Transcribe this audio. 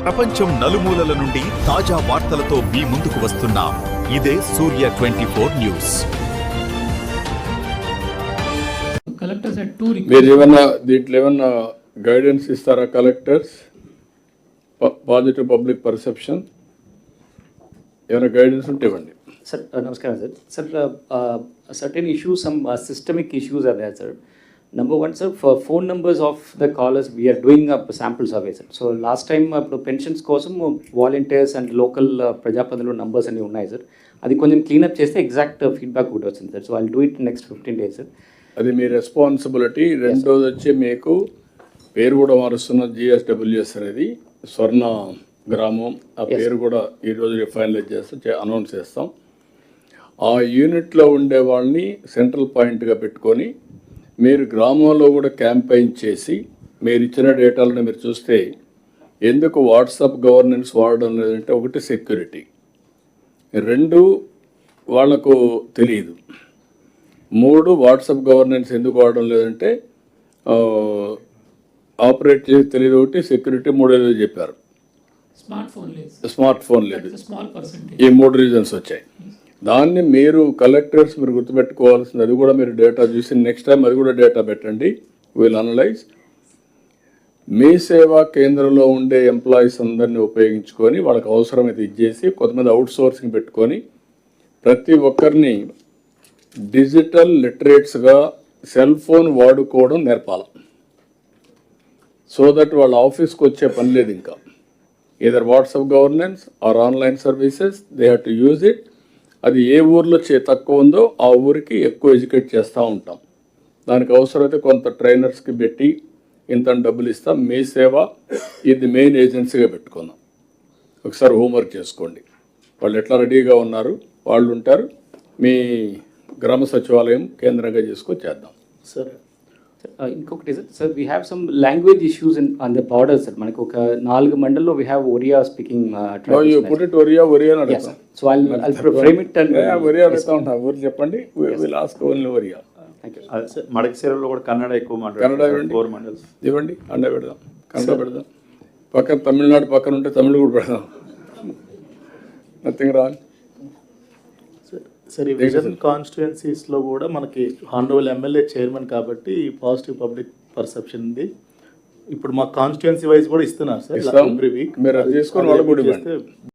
ప్రపంచం నలుమూలల నుండి తాజా వార్తలతో మీ ముందుకు వస్తున్నాం. ఇదే సూర్య 24 news. Collectors had two requests. మీరు ఏమన్నా దీంట్లో ఏమన్నా గైడెన్స్ ఇస్తారా కలెక్టర్స్? పాజిటివ్ పబ్లిక్ పర్సెప్షన్ ఏమైనా గైడెన్స్ ఉంటే ఇవ్వండి. Sir, namaskaram, sir. Sir, certain issues, some systemic issues are there, sir. Number one, sir, for phone numbers of the callers, we are doing a sample survey, sir. So last time, pensions kosam volunteers and local ప్రజాప్రతినిధుల numbers అన్ని ఉన్నాయి, sir. అది కొంచెం cleanup చేస్తే exact feedback కూడా వచ్చింది, sir. So I do it next 15 days, sir. అది మీ responsibility. రెండోది వచ్చి మీకు పేరు కూడా మారుస్తున్న GSWS అనేది స్వర్ణ గ్రామం, ఆ పేరు కూడా ఈరోజు ఫైనలైజ్ చేస్తాం, అనౌన్స్ చేస్తాం. ఆ యూనిట్లో ఉండే వాళ్ళని సెంట్రల్ పాయింట్గా పెట్టుకొని మీరు గ్రామంలో కూడా క్యాంపెయిన్ చేసి మీరు ఇచ్చిన డేటాలను మీరు చూస్తే ఎందుకు వాట్సాప్ గవర్నెన్స్ వాడడం లేదంటే ఒకటి సెక్యూరిటీ, రెండు వాళ్లకు తెలియదు, మూడు వాట్సాప్ గవర్నెన్స్ ఎందుకు వాడడం లేదంటే ఆపరేట్ చేసి తెలియదు, ఒకటి సెక్యూరిటీ, మూడేదో చెప్పారు స్మార్ట్ ఫోన్ లేదు. ఈ మూడు రీజన్స్ వచ్చాయి. దాన్ని మీరు కలెక్టర్స్ మీరు గుర్తుపెట్టుకోవాల్సింది, అది కూడా మీరు డేటా చూసి నెక్స్ట్ టైం అది కూడా డేటా పెట్టండి. Will analyse. మీ సేవా కేంద్రంలో ఉండే ఎంప్లాయీస్ అందరినీ ఉపయోగించుకొని వాళ్ళకి అవసరమైతే ఇచ్చేసి కొంతమంది అవుట్ సోర్సింగ్ పెట్టుకొని ప్రతి ఒక్కరిని డిజిటల్ లిటరేట్స్గా సెల్ ఫోన్ వాడుకోవడం నేర్పాలి. సో దట్ వాళ్ళ ఆఫీస్కి వచ్చే పని లేదు ఇంకా. either WhatsApp governance or online services, they have to use it. అది ఏ ఊర్లో తక్కువ ఉందో ఆ ఊరికి ఎక్కువ ఎడ్యుకేట్ చేస్తూ ఉంటాం. దానికి అవసరమైతే కొంత ట్రైనర్స్కి పెట్టి ఇంత డబ్బులు ఇస్తాం. మీ సేవ ఇది మెయిన్ ఏజెన్సీగా పెట్టుకుందాం. ఒకసారి హోంవర్క్ చేసుకోండి. వాళ్ళు ఎట్లా రెడీగా ఉన్నారు, వాళ్ళు ఉంటారు. మీ గ్రామ సచివాలయం కేంద్రంగా చేసుకొని చేద్దాం. సార్ ఇంకొకటి sir, we have some language issues on the border, sir. మనకు ఒక 4 మండల్లో we have Oriya speaking so I'll frame it and Oriya అడుగుతా ఉంటా. ఊరు చెప్పండి, విల్ ఆస్క్ ఓన్లీ ఒరియా. మడకశిరలో కూడా కన్నడ ఎక్కువ కన్నడ ఇవ్వండి, అండ పెడదాం, కన్నడ పెడదాం. పక్కన తమిళనాడు పక్కన ఉంటే తమిళ కూడా పెడదాం. Nothing wrong. సరే, విజన్ కాన్స్టిట్యుయెన్సీస్లో కూడా మనకి హానరబుల్ ఎమ్మెల్యే చైర్మన్ కాబట్టి పాజిటివ్ పబ్లిక్ పర్సెప్షన్ ఉంది. ఇప్పుడు మా కాన్స్టిట్యుయెన్సీ వైజ్ కూడా ఇస్తున్నారు సార్ ఎవ్రీ వీక్. మీరు అది చేసుకొని వాళ్ళు కూడా